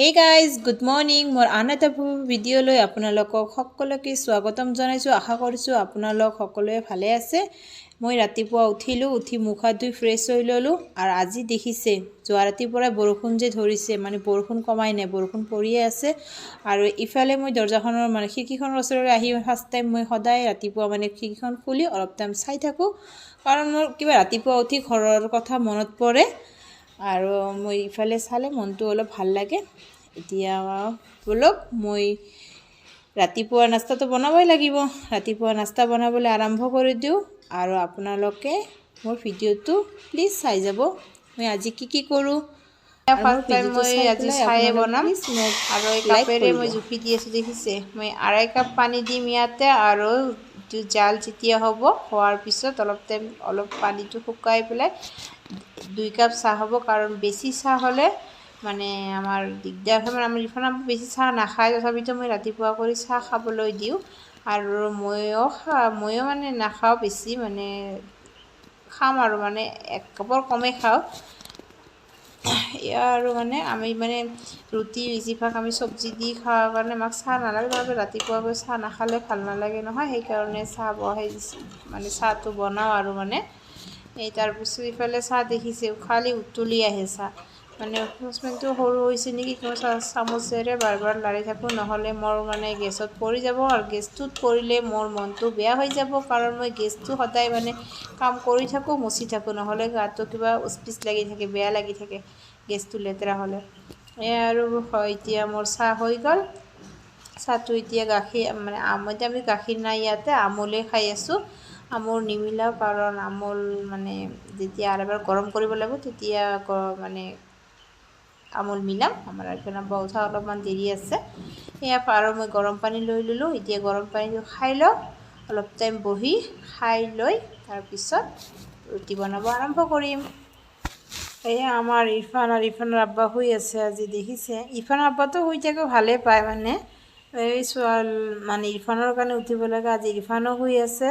Hey guys, good morning. মোৰ আন এটা ভিডিঅ'লৈ আপোনালোকক সকলোকে স্বাগতম জনাইছোঁ। আশা কৰিছোঁ আপোনালোক সকলোৱে ভালে আছে। মই ৰাতিপুৱা উঠি মুখ হাত ধুই ফ্ৰেছ হৈ ল'লোঁ আৰু আজি দেখিছে যোৱা ৰাতিৰ পৰা বৰষুণ যে ধৰিছে, মানে বৰষুণ কমাই নাই, বৰষুণ পৰিয়ে আছে। আৰু ইফালে মই দৰ্জাখনৰ মানে খিৰিকীখনৰ ওচৰলৈ আহি ফাৰ্ষ্ট টাইম মই সদায় ৰাতিপুৱা মানে খিৰিকীখন খুলি অলপ টাইম চাই থাকোঁ, কাৰণ মোৰ কিবা ৰাতিপুৱা উঠি ঘৰৰ কথা মনত পৰে আৰু মই ইফালে চালে মনটো অলপ ভাল লাগে। এতিয়া বলক মই ৰাতিপুৱা নাস্তাটো বনাবই লাগিব। ৰাতিপুৱা নাস্তা বনাবলৈ আৰম্ভ কৰি দিওঁ আৰু আপোনালোকে মোৰ ভিডিঅ'টো প্লিজ চাই যাব। মই আজি কি কৰোঁ ফাৰ্ষ্ট টাইম মই আজি চায়ে বনাম আৰু এই কাপেৰে মই জুখি দি আছোঁ। দেখিছে মই 2.5 কাপ পানী দিম ইয়াতে আৰু জাল যেতিয়া হ'ব হোৱাৰ পিছত অলপ পানীটো শুকাই পেলাই 2 কাপ চাহ হ'ব, কাৰণ বেছি চাহ হ'লে মানে আমাৰ দিগদাৰ হয়। মানে আমাৰ ইফালে বেছি চাহ নাখায়, তথাপিতো মই ৰাতিপুৱা কৰি চাহ খাবলৈ দিওঁ আৰু ময়ো মানে নাখাওঁ বেছি, মানে খাম আৰু মানে 1 কাপৰ কমেই খাওঁ। আৰু মানে আমি মানে ৰুটি বেছিভাগ আমি চব্জি দি খাওঁ কাৰণে আমাক চাহ নালাগে, তথাপি ৰাতিপুৱা গৈ চাহ নাখালে ভাল নালাগে নহয়, সেইকাৰণে চাহ বহাই মানে চাহটো বনাওঁ আৰু মানে এই তাৰপিছত ইফালে চাহ দেখিছে খালি উতলি আহে চাহ, মানে চচপেনটো সৰু হৈছে নেকি, চামুচেৰে বাৰ লাৰি থাকোঁ, নহ'লে মোৰ মানে গেছত পৰি যাব আৰু গেছটোত পৰিলে মোৰ মনটো বেয়া হৈ যাব, কাৰণ মই গেছটো সদায় মানে কাম কৰি থাকোঁ, মচি থাকোঁ, নহ'লে গাটো কিবা উচপিচ লাগি থাকে, বেয়া লাগি থাকে গেছটো লেতেৰা হ'লে। আৰু এতিয়া মোৰ চাহ হৈ গ'ল। চাহটো এতিয়া গাখীৰ মানে আমি গাখীৰ নাই ইয়াতে, আমুলে খাই আছোঁ। আমুল নিমিলাও, কাৰণ আমুল মানে যেতিয়া আৰু এবাৰ গৰম কৰিব লাগিব তেতিয়া মানে আমুল মিলাম। আমাৰ এইফালে উঠা অলপমান দেৰি আছে। সেয়া আৰু মই গৰম পানী লৈ ল'লোঁ। এতিয়া গৰম পানীটো খাই লওঁ, অলপ টাইম বহি খাই লৈ তাৰপিছত ৰুটি বনাব আৰম্ভ কৰিম। এয়া আমাৰ ইৰফানৰ আব্বা শুই আছে আজি, দেখিছে। ইৰফানৰ আব্বাটো শুই থাকে, ভালেই পায় মানে এই মানে ইৰফানৰ কাৰণে উঠিব লাগে। আজি ইৰফানো শুই আছে,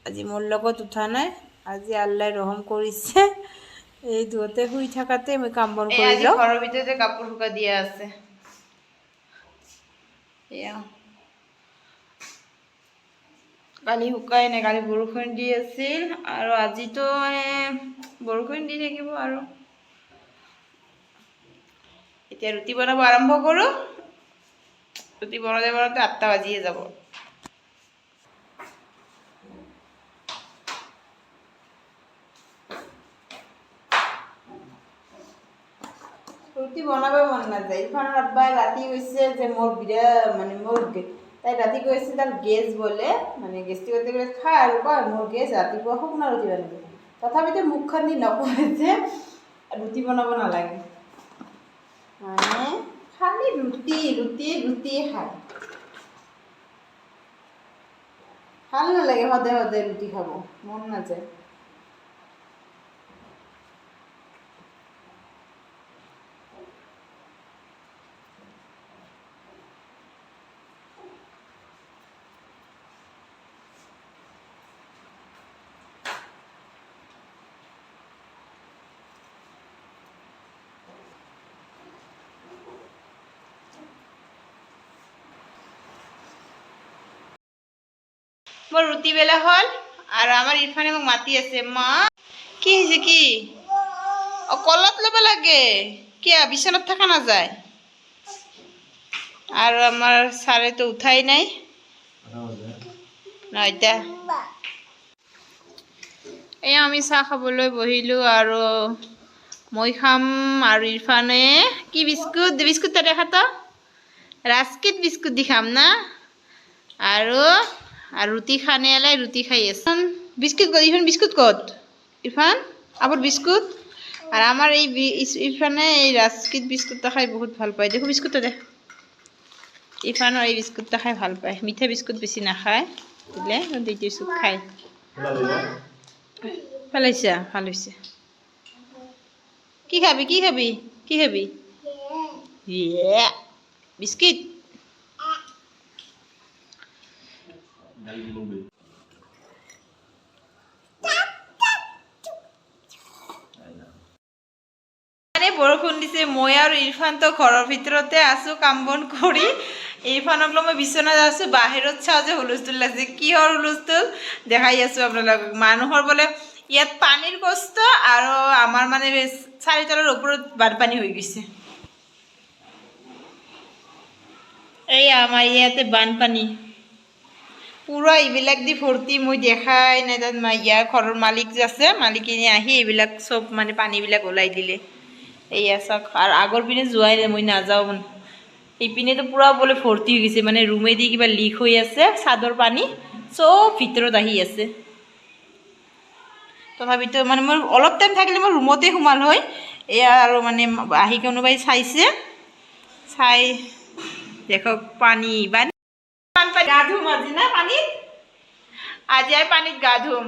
আজি মোৰ লগত উঠা নাই। আজি আল্লাই ৰহম কৰিছে, এই দুয়োতে শুই থাকাতে মই কাম বন কৰি লওঁ। ঘৰৰ ভিতৰতে কাপোৰ শুকা দিয়া আছে। এয়া কালি শুকাই নাই, কালি বৰষুণ দি আছিল আৰু আজিতো বৰষুণ দি থাকিব। আৰু এতিয়া ৰুটি বনাব আৰম্ভ কৰোঁ। ৰুটি বনাওঁতে 8টা বাজিয়ে যাব। ৰুটি বনাব মন নাযায়। ইৰফানৰ আব্বাই ৰাতি কৈছে যে তাই ৰাতি কৈছে তাৰ গেছ বোলে, মানে গেষ্টিক খাই আৰু কয় মোৰ গেছ, ৰাতিপুৱা শুকনা ৰুটি বনাব। তথাপিতো মুখখন দি নকয় যে ৰুটি বনাব নালাগে, মানে খালি ৰুটি খায়। ভাল নালাগে সদায় ৰুটি খাব, মন নাযায়। মোৰ ৰুটি বেলা হ'ল আৰু আমাৰ ইৰফানে মোক মাতি আছে, মা কি হৈছে কি? কলত ল'ব লাগে, কিয় বিচনাত থকা নাযায়? আৰু আমাৰ ছাৰেতো উঠাই নাই, 9টা। এয়া আমি চাহ খাবলৈ বহিলোঁ আৰু মই খাম আৰু ইৰফানে কি বিস্কুট তাতে খাত ৰাস্কিট বিস্কুট দি খাম না, আৰু ৰুটি খানে এলাই ৰুটি খাই আছে। বিস্কুট ক'ত ইৰফান? বিস্কুট ক'ত ইৰফান? আবার বিস্কুট। আর আমার এই ইরফানে এই রাস্কিট বিস্কুটটা খাই বহুত ভাল পায়। দেখো বিস্কুটটা দেখ, ইরফানের এই বিস্কুটটা খাই ভাল পায়। মিঠা বিস্কুট বেশি নাখায়, দিলে দুই বিস্কুট খায়। পেলাইছা? ভাল হয়েছে। কি খাবি কি খাবি কি খাবি? বিস্কিট। বৰষুণ দিছে মই আৰু ইৰফান তো ঘৰৰ ভিতৰতে আছো কাম বন কৰি ইৰফানক লৈ মই বিছনাত আছো বাহিৰত চাওঁ যে হুলস্থুল লাগিছে কিহৰ হুলস্থুল দেখাই আছো আপোনালোকক মানুহৰ বোলে ইয়াত পানীৰ কষ্ট আৰু আমাৰ মানে চাৰিতলৰ ওপৰত বানপানী হৈ গৈছে এই আমাৰ ইয়াতে বানপানী পুৰা এইবিলাক দি ভৰ্তি মই দেখাই নাই তাত ইয়াৰ ঘৰৰ মালিক যে আছে মালিকিনী আহি এইবিলাক চব মানে পানীবিলাক ওলাই দিলে এইয়া চাওক আৰু আগৰ পিনে যোৱাই নাই মই নাযাওঁ ইপিনেতো পুৰা বোলে ভৰ্তি হৈ গৈছে মানে ৰুমেদি কিবা লিক হৈ আছে চাদৰ পানী চব ভিতৰত আহি আছে তথাপিতো মানে মই অলপ টাইম থাকিলে মই ৰুমতে সোমাল হয় এয়া আৰু মানে আহি কোনোবাই চাইছে চাই দেখক পানী গা ধুম আজি না পানীত আজি আৰু পানীত গা ধুম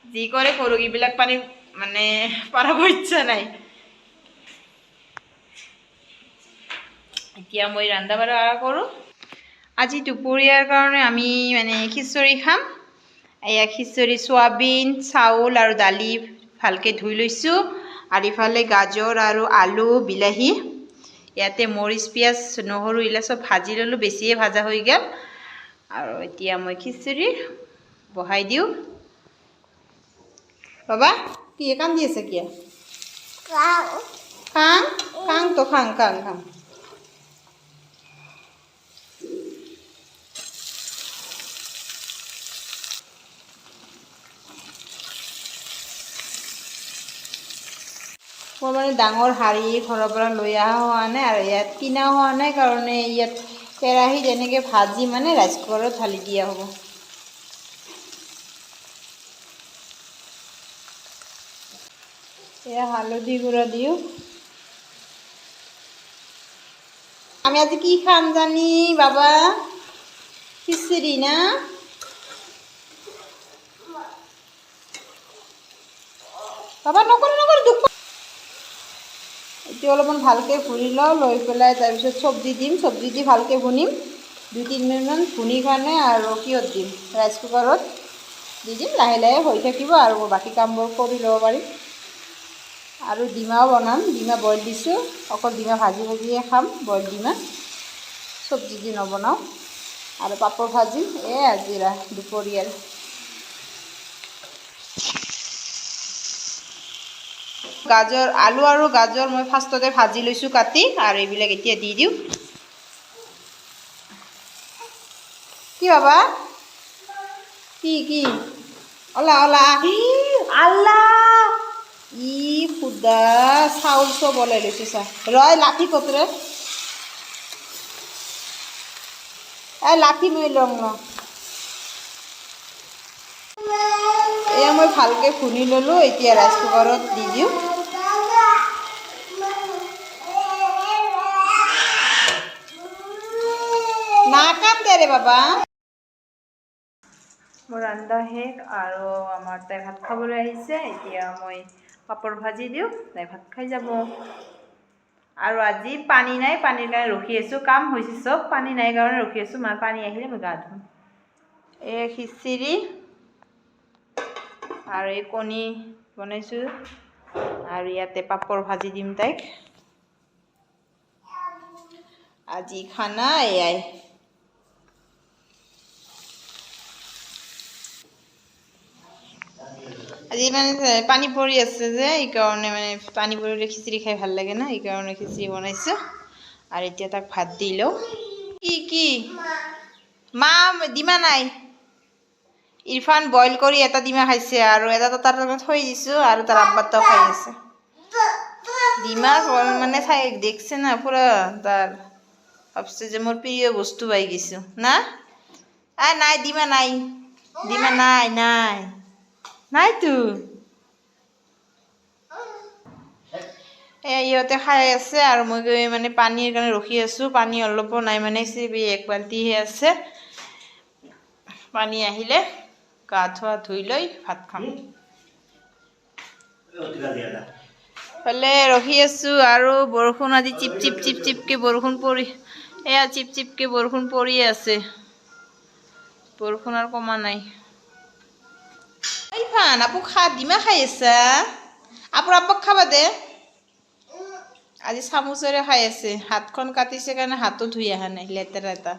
যি কৰে কৰোঁ এইবিলাক পানী মানে পাৰাব ইচ্ছা নাই এতিয়া মই ৰান্ধা বাঢ়া কৰোঁ আজি দুপৰীয়াৰ কাৰণে আমি মানে খিচৰি খাম এয়া খিচৰি সোয়াবিন চাউল আৰু দালি ভালকে ধুই লৈছোঁ আৰু ইফালে গাজৰ আৰু আলু বিলাহী ইয়াতে মৰিচ পিঁয়াজ নহৰু এইবিলাক চব ভাজি ল'লোঁ বেছিয়ে ভাজা হৈ গ'ল আৰু এতিয়া মই খিচৰি বহাই দিওঁ বাবা কি কাম দি আছে কিয় খাং খাং তো খাং খাং খাং মই মানে ডাঙৰ হাৰি ঘৰৰ পৰা লৈ অহা হোৱা নাই আৰু ইয়াত কিনা হোৱা নাই কাৰণে ইয়াত কেৰাহীত এনেকৈ ভাজি মানে ৰাইচ কুকাৰত ঢালি দিয়া হ'ব এয়া হালধি গুঁড়া দিওঁ আমি আজি কি খাম জানি বাবা খিচৰি না বাবা নকৰো দুখ এতিয়া অলপমান ভালকৈ ভুনি লওঁ লৈ পেলাই তাৰপিছত চব্জি দিম চব্জি দি ভালকৈ ভুনিম 2-3 মিনিটমান ভুনি কাৰণে আৰু কিহত দিম ৰাইচ কুকাৰত দি দিম লাহে লাহে হৈ থাকিব আৰু বাকী কামবোৰ কৰি ল'ব পাৰিম আৰু ডিমাও বনাম ডিমা বইল দিছোঁ অকল ডিমা ভাজি ভাজিয়ে খাম বইল ডিমা চব্জি দি নবনাওঁ আৰু পাপৰ ভাজিম আজি দুপৰীয়াৰ গাজৰ আলু আৰু গাজৰ মই ফাৰ্ষ্টতে ভাজি লৈছোঁ কাটি আৰু এইবিলাক এতিয়া দি দিওঁ কি বাবা কি অলা অলা আল্লাহ ই খুদা চাউল চব ওলাই লৈছোঁ চা ৰয় লাঠি কতৰে লাঠি মই ল'ম ন এয়া মই ভালকৈ ভুনি ল'লোঁ এতিয়া ৰাইচ কুকাৰত দি দিওঁ নাকাম দে ৰে বাবা মোৰ ৰান্ধা শেষ আৰু আমাৰ তাই ভাত খাবলৈ আহিছে এতিয়া মই পাপৰ ভাজি দিওঁ তাই ভাত খাই যাব আৰু আজি পানী নাই পানীৰ কাৰণে ৰখি আছোঁ কাম হৈছে চব পানী নাই কাৰণে ৰখি আছোঁ মাৰ পানী আহিলে মই গা ধুম এই খিচিৰি আৰু এই কণী বনাইছোঁ আৰু ইয়াতে পাপৰ ভাজি দিম তাইক আজি খানা এয়াই আজি মানে পানী পৰি আছে যে এইকাৰণে মানে পানী পৰিলে খিচিৰি খাই ভাল লাগে না এইকাৰণে খিচিৰি বনাইছোঁ আৰু এতিয়া তাক ভাত দি লওঁ কি মা ডিমা নাই ইৰফান বইল কৰি এটা ডিমা খাইছে আৰু এটা তাৰ থৈ দিছোঁ আৰু তাৰ আব্বাৰটাও খাই আছে ডিমা মানে চাই দেখছে না পুৰা তাৰ ভাবছে যে মোৰ প্ৰিয় বস্তু পাই গৈছোঁ না নাই ডিমা নাই নাইতো ইহঁতে খাই আছে আৰু মই গৈ মানে পানীৰ কাৰণে ৰখি আছোঁ পানী অলপো নাই মানে এক বাল্টিহে আছে পানী আহিলে গা ধুই লৈ ভাত খাম ফালে ৰখি আছোঁ আৰু বৰষুণ আজি চিপ চিপকৈ বৰষুণ পৰি চিপ চিপকৈ বৰষুণ পৰিয়ে আছে বৰষুণ আৰু কমা নাই ইৰফান আপু ডিমা খাই আছা আপুৰ আব্বাক খাবা দে আজি চামুচেৰে খাই আছে হাতখন কাটিছে কাৰণে হাতও ধুই অহা নাই লেতেৰা এটা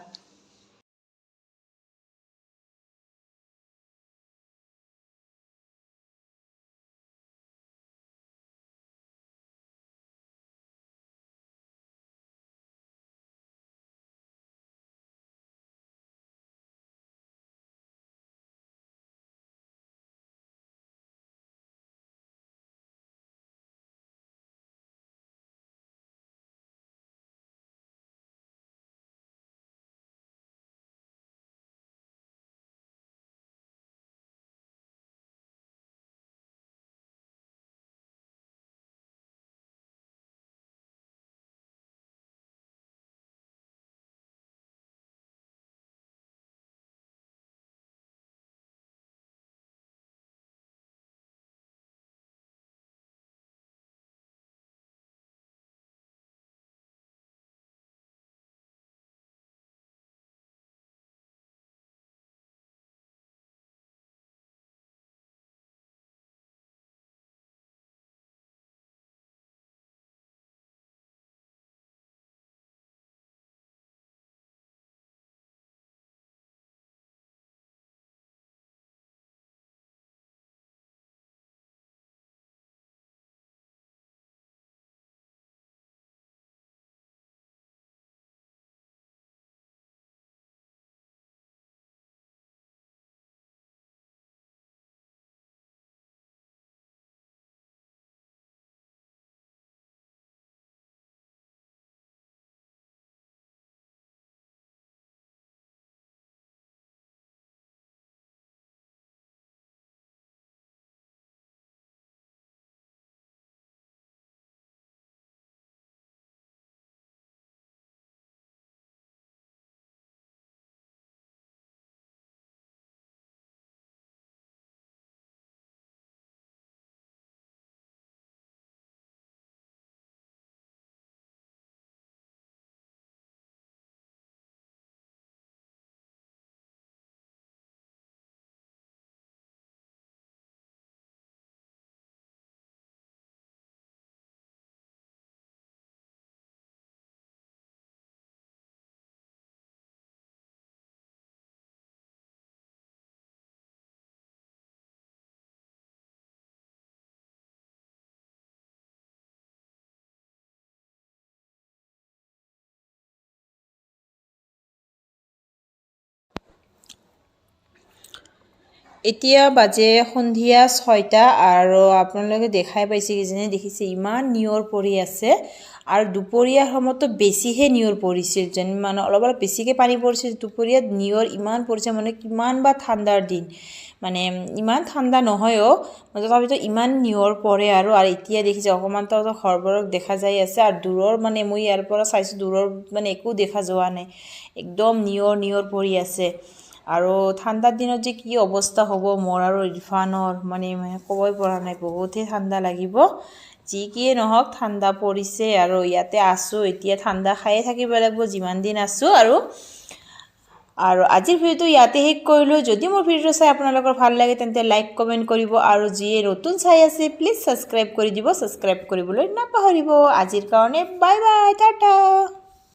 এতিয়া বাজে সন্ধিয়া 6টা আৰু আপোনালোকে দেখাই পাইছে কিজনে দেখিছে ইমান নিয়ৰ পৰি আছে আৰু দুপৰীয়াৰ সময়তো বেছিহে নিয়ৰ পৰিছিল যেন মানে অলপ বেছিকৈ পানী পৰিছিল দুপৰীয়াত নিয়ৰ ইমান পৰিছে মানে কিমান বা ঠাণ্ডাৰ দিন মানে ইমান ঠাণ্ডা নহয়ও তথাপিতো ইমান নিয়ৰ পৰে আৰু এতিয়া দেখিছে অকমান তো ঘৰবোৰক দেখা যায় আছে আৰু দূৰৰ মানে মই ইয়াৰ পৰা চাইছো দূৰৰ মানে একো দেখা যোৱা নাই একদম নিয়ৰ পৰি আছে আৰু ঠাণ্ডাৰ দিনত যে কি অৱস্থা হ'ব মোৰ আৰু ইৰফানৰ মানে ক'বই পৰা নাই বহুতহে ঠাণ্ডা লাগিব যি কি নহওক ঠাণ্ডা পৰিছে আৰু ইয়াতে আছো এতিয়া ঠাণ্ডা খায়ে থাকিব লাগিব যিমান দিন আছো আৰু আজিৰ ভিডিওটো ইয়াতে শেষ কৰিলো যদি মোৰ ভিডিওটো চাই আপোনালোকৰ ভাল লাগে তেন্তে লাইক কমেন্ট কৰিব আৰু যিয়ে নতুন চাই আছে প্লিজ সাবস্ক্ৰাইব কৰি দিব সাবস্ক্ৰাইব কৰিবলৈ নাপাহৰিব আজিৰ কাৰণে বাই বাই টাটা